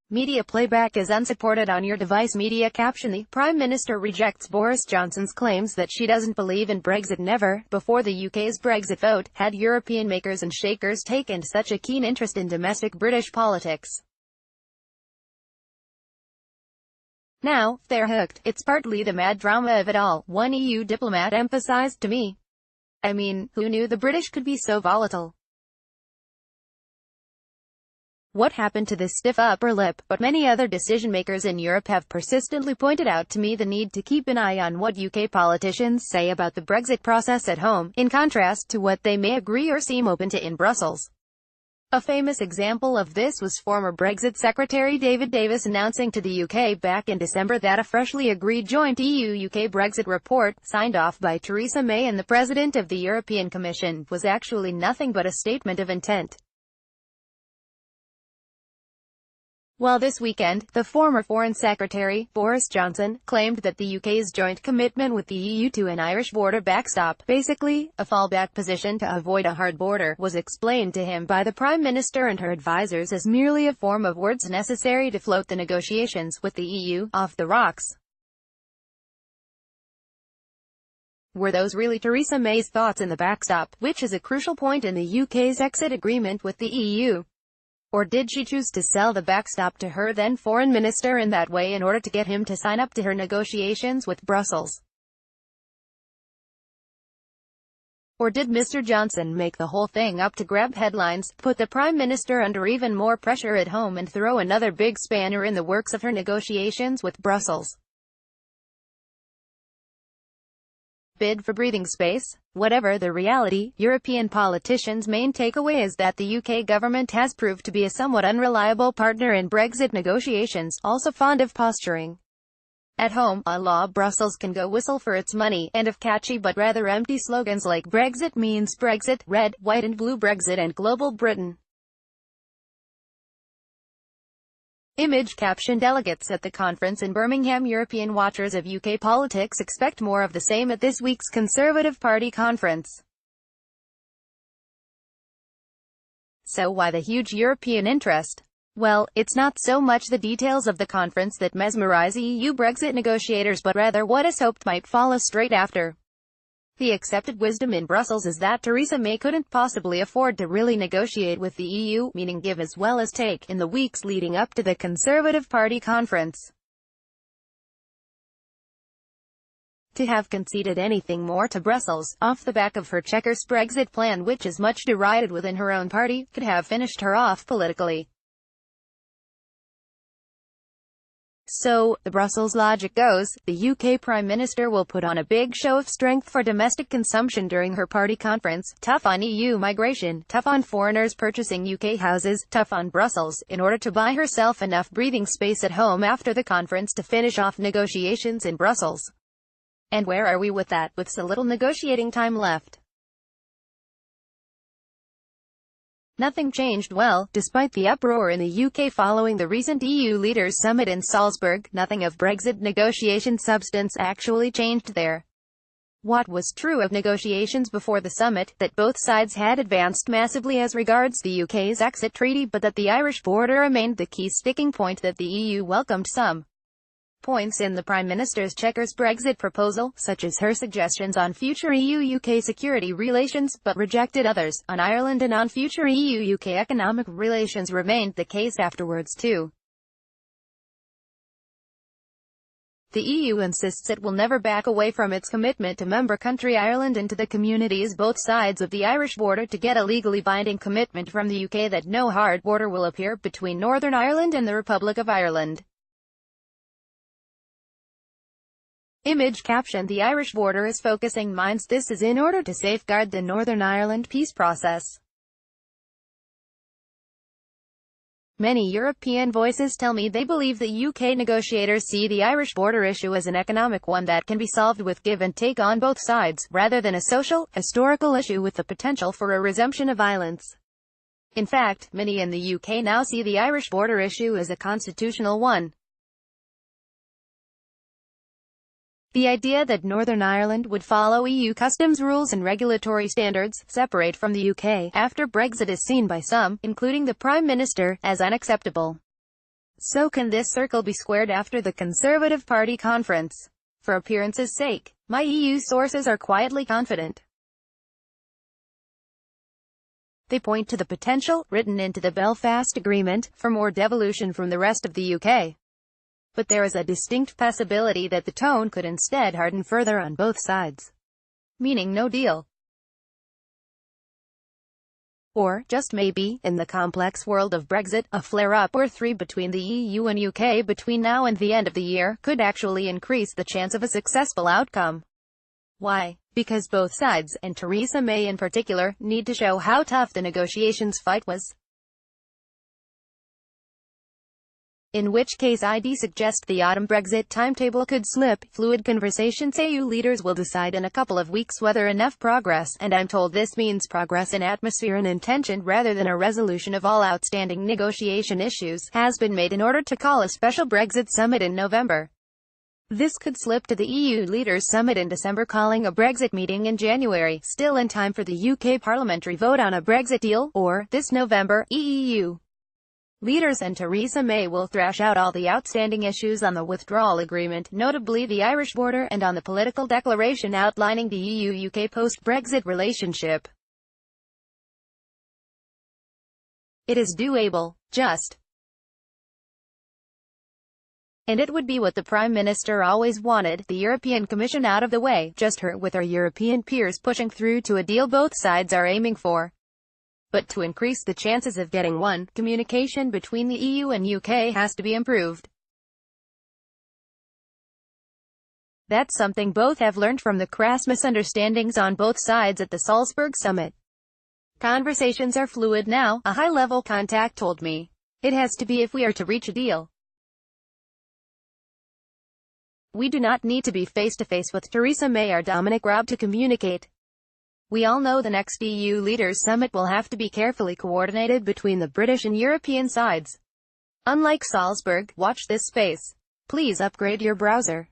Media playback is unsupported on your device. Media caption: The Prime Minister rejects Boris Johnson's claims that she doesn't believe in Brexit Never. Before the UK's Brexit vote, had European makers and shakers taken such a keen interest in domestic British politics? Now, they're hooked. It's partly the mad drama of it all, one EU diplomat emphasized to me. I mean, who knew the British could be so volatile? What happened to this stiff upper lip? But many other decision-makers in Europe have persistently pointed out to me the need to keep an eye on what UK politicians say about the Brexit process at home, in contrast to what they may agree or seem open to in Brussels. A famous example of this was former Brexit Secretary David Davis announcing to the UK back in December that a freshly agreed joint EU-UK Brexit report, signed off by Theresa May and the President of the European Commission, was actually nothing but a statement of intent. Well, this weekend, the former Foreign Secretary, Boris Johnson, claimed that the UK's joint commitment with the EU to an Irish border backstop, basically, a fallback position to avoid a hard border, was explained to him by the Prime Minister and her advisers as merely a form of words necessary to float the negotiations with the EU off the rocks. Were those really Theresa May's thoughts in the backstop, which is a crucial point in the UK's exit agreement with the EU? Or did she choose to sell the backstop to her then Foreign Minister in that way in order to get him to sign up to her negotiations with Brussels? Or did Mr. Johnson make the whole thing up to grab headlines, put the Prime Minister under even more pressure at home and throw another big spanner in the works of her negotiations with Brussels? Bid for breathing space? Whatever the reality, European politicians' main takeaway is that the UK government has proved to be a somewhat unreliable partner in Brexit negotiations, also fond of posturing. At home, Brussels can go whistle for its money, and of catchy but rather empty slogans like Brexit means Brexit, red, white and blue Brexit and global Britain. Image caption: Delegates at the conference in Birmingham. European watchers of UK politics expect more of the same at this week's Conservative Party conference. So why the huge European interest? Well, it's not so much the details of the conference that mesmerize EU Brexit negotiators but rather what is hoped might follow straight after. The accepted wisdom in Brussels is that Theresa May couldn't possibly afford to really negotiate with the EU, meaning give as well as take, in the weeks leading up to the Conservative Party conference. To have conceded anything more to Brussels, off the back of her Chequers Brexit plan, which is much derided within her own party, could have finished her off politically. So, the Brussels logic goes, the UK Prime Minister will put on a big show of strength for domestic consumption during her party conference, tough on EU migration, tough on foreigners purchasing UK houses, tough on Brussels, in order to buy herself enough breathing space at home after the conference to finish off negotiations in Brussels. And where are we with that, with so little negotiating time left? Nothing changed. Well, despite the uproar in the UK following the recent EU leaders' summit in Salzburg, nothing of Brexit negotiation substance actually changed there. What was true of negotiations before the summit, that both sides had advanced massively as regards the UK's exit treaty, but that the Irish border remained the key sticking point, that the EU welcomed some points in the Prime Minister's Chequers Brexit proposal, such as her suggestions on future EU-UK security relations, but rejected others, on Ireland and on future EU-UK economic relations, remained the case afterwards too. The EU insists it will never back away from its commitment to member country Ireland and to the communities both sides of the Irish border to get a legally binding commitment from the UK that no hard border will appear between Northern Ireland and the Republic of Ireland. Image caption: The Irish border is focusing minds. This is in order to safeguard the Northern Ireland peace process. Many European voices tell me they believe that UK negotiators see the Irish border issue as an economic one that can be solved with give and take on both sides, rather than a social, historical issue with the potential for a resumption of violence. In fact, many in the UK now see the Irish border issue as a constitutional one. The idea that Northern Ireland would follow EU customs rules and regulatory standards, separate from the UK, after Brexit is seen by some, including the Prime Minister, as unacceptable. So can this circle be squared after the Conservative Party conference? For appearance's sake, my EU sources are quietly confident. They point to the potential, written into the Belfast Agreement, for more devolution from the rest of the UK. But there is a distinct possibility that the tone could instead harden further on both sides. Meaning no deal. Or, just maybe, in the complex world of Brexit, a flare-up or three between the EU and UK between now and the end of the year could actually increase the chance of a successful outcome. Why? Because both sides, and Theresa May in particular, need to show how tough the negotiations fight was. In which case I'd suggest the autumn Brexit timetable could slip. Fluid conversations. EU leaders will decide in a couple of weeks whether enough progress, and I'm told this means progress in atmosphere and intention rather than a resolution of all outstanding negotiation issues, has been made in order to call a special Brexit summit in November. This could slip to the EU leaders' summit in December, calling a Brexit meeting in January, still in time for the UK parliamentary vote on a Brexit deal, or, this November, EU leaders and Theresa May will thrash out all the outstanding issues on the withdrawal agreement, notably the Irish border, and on the political declaration outlining the EU-UK post-Brexit relationship. It is doable, just. And it would be what the Prime Minister always wanted, the European Commission out of the way, just her, with her European peers pushing through to a deal both sides are aiming for. But to increase the chances of getting one, communication between the EU and UK has to be improved. That's something both have learned from the crass misunderstandings on both sides at the Salzburg summit. Conversations are fluid now, a high-level contact told me. It has to be if we are to reach a deal. We do not need to be face-to-face with Theresa May or Dominic Raab to communicate. We all know the next EU leaders' summit will have to be carefully coordinated between the British and European sides. Unlike Salzburg, watch this space. Please upgrade your browser.